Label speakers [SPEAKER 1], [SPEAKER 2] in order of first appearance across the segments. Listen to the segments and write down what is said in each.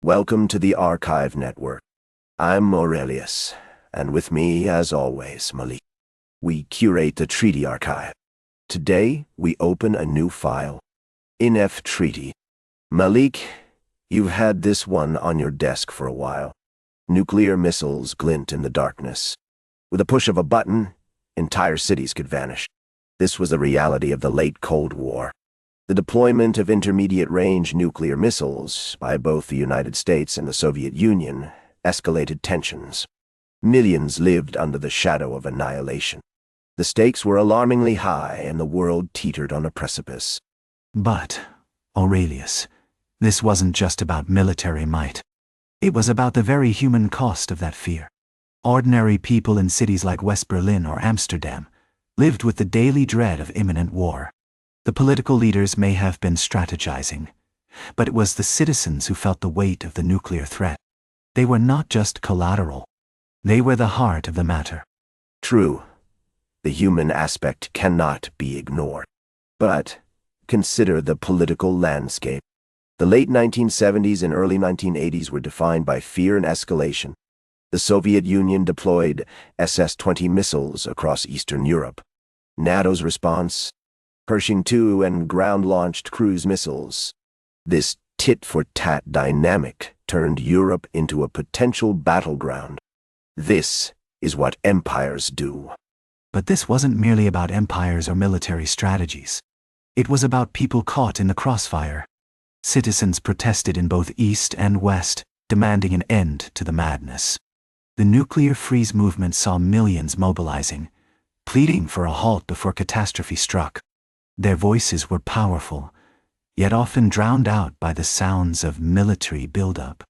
[SPEAKER 1] Welcome to the Archive Network. I'm Aurelius, and with me, as always, Malik. We curate the treaty archive. Today, we open a new file. INF Treaty. Malik, you've had this one on your desk for a while. Nuclear missiles glint in the darkness. With a push of a button, entire cities could vanish. This was the reality of the late Cold War. The deployment of intermediate-range nuclear missiles by both the United States and the Soviet Union escalated tensions. Millions lived under the shadow of annihilation. The stakes were alarmingly high, and the world teetered on a precipice.
[SPEAKER 2] But, Aurelius, this wasn't just about military might. It was about the very human cost of that fear. Ordinary people in cities like West Berlin or Amsterdam lived with the daily dread of imminent war. The political leaders may have been strategizing, but it was the citizens who felt the weight of the nuclear threat. They were not just collateral. They were the heart of the matter.
[SPEAKER 1] True, the human aspect cannot be ignored. But consider the political landscape. The late 1970s and early 1980s were defined by fear and escalation. The Soviet Union deployed SS-20 missiles across Eastern Europe. NATO's response? Pershing II and ground-launched cruise missiles. This tit-for-tat dynamic turned Europe into a potential battleground. This is what empires do.
[SPEAKER 2] But this wasn't merely about empires or military strategies. It was about people caught in the crossfire. Citizens protested in both East and West, demanding an end to the madness. The nuclear freeze movement saw millions mobilizing, pleading for a halt before catastrophe struck. Their voices were powerful, yet often drowned out by the sounds of military buildup.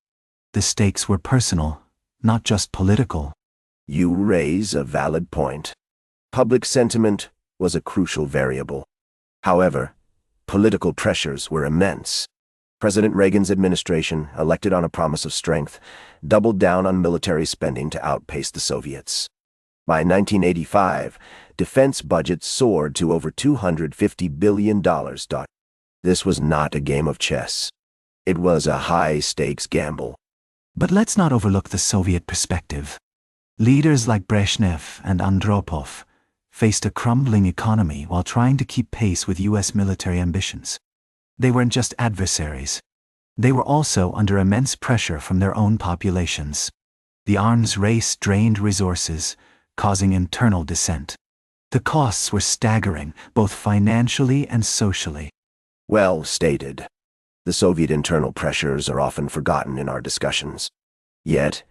[SPEAKER 2] The stakes were personal, not just political.
[SPEAKER 1] You raise a valid point. Public sentiment was a crucial variable. However, political pressures were immense. President Reagan's administration, elected on a promise of strength, doubled down on military spending to outpace the Soviets. By 1985, defense budgets soared to over $250 billion. This was not a game of chess. It was a high-stakes gamble.
[SPEAKER 2] But let's not overlook the Soviet perspective. Leaders like Brezhnev and Andropov faced a crumbling economy while trying to keep pace with U.S. military ambitions. They weren't just adversaries. They were also under immense pressure from their own populations. The arms race drained resources, causing internal dissent. The costs were staggering, both financially and socially.
[SPEAKER 1] Well stated. The Soviet internal pressures are often forgotten in our discussions. Yet,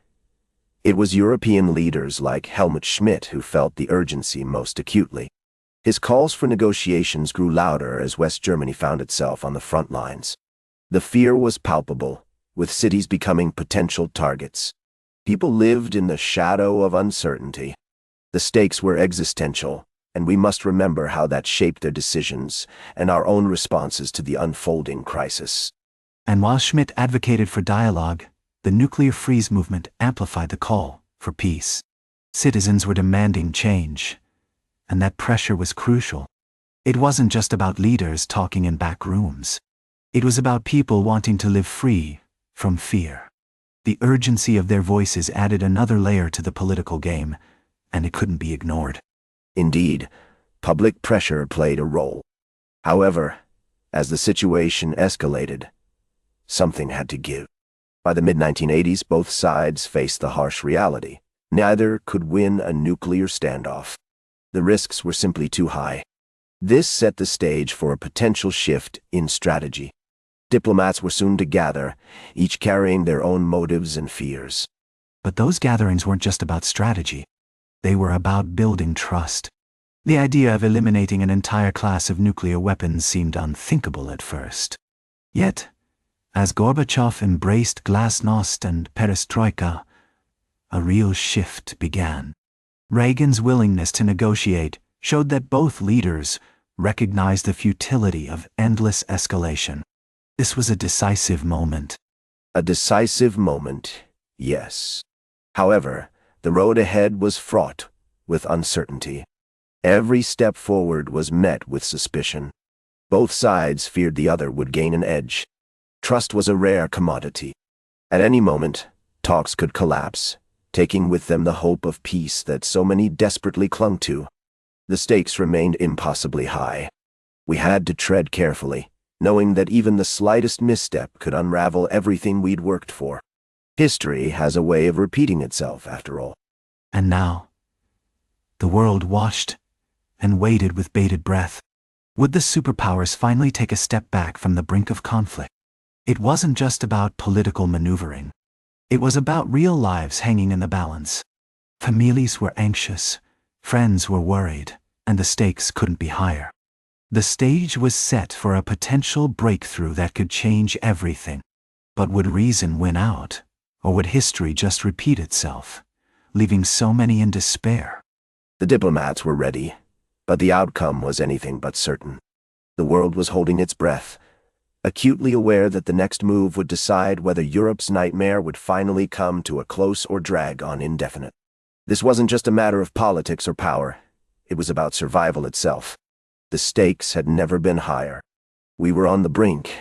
[SPEAKER 1] it was European leaders like Helmut Schmidt who felt the urgency most acutely. His calls for negotiations grew louder as West Germany found itself on the front lines. The fear was palpable, with cities becoming potential targets. People lived in the shadow of uncertainty. The stakes were existential, and we must remember how that shaped their decisions and our own responses to the unfolding crisis.
[SPEAKER 2] And while Schmidt advocated for dialogue, the nuclear freeze movement amplified the call for peace. Citizens were demanding change, and that pressure was crucial. It wasn't just about leaders talking in back rooms. It was about people wanting to live free from fear. The urgency of their voices added another layer to the political game, and it couldn't be ignored.
[SPEAKER 1] Indeed, public pressure played a role. However, as the situation escalated, something had to give. By the mid-1980s, both sides faced the harsh reality. Neither could win a nuclear standoff. The risks were simply too high. This set the stage for a potential shift in strategy. Diplomats were soon to gather, each carrying their own motives and fears.
[SPEAKER 2] But those gatherings weren't just about strategy. They were about building trust. The idea of eliminating an entire class of nuclear weapons seemed unthinkable at first. Yet, as Gorbachev embraced glasnost and perestroika, a real shift began. Reagan's willingness to negotiate showed that both leaders recognized the futility of endless escalation. This was a decisive moment.
[SPEAKER 1] A decisive moment, yes. However, the road ahead was fraught with uncertainty. Every step forward was met with suspicion. Both sides feared the other would gain an edge. Trust was a rare commodity. At any moment, talks could collapse, taking with them the hope of peace that so many desperately clung to. The stakes remained impossibly high. We had to tread carefully, knowing that even the slightest misstep could unravel everything we'd worked for. History has a way of repeating itself, after all.
[SPEAKER 2] And now, the world watched and waited with bated breath. Would the superpowers finally take a step back from the brink of conflict? It wasn't just about political maneuvering. It was about real lives hanging in the balance. Families were anxious, friends were worried, and the stakes couldn't be higher. The stage was set for a potential breakthrough that could change everything. But would reason win out, or would history just repeat itself, leaving so many in despair?
[SPEAKER 1] The diplomats were ready, but the outcome was anything but certain. The world was holding its breath, acutely aware that the next move would decide whether Europe's nightmare would finally come to a close or drag on indefinite. This wasn't just a matter of politics or power. It was about survival itself. The stakes had never been higher. We were on the brink,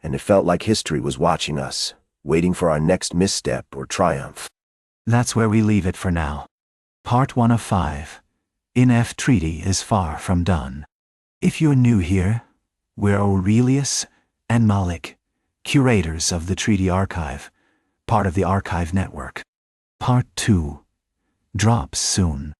[SPEAKER 1] and it felt like history was watching us, waiting for our next misstep or triumph.
[SPEAKER 2] That's where we leave it for now. Part 1 of 5. INF Treaty is far from done. If you're new here, we're Aurelius and Malik, curators of the Treaty Archive, part of the Archive Network. Part 2 drops soon.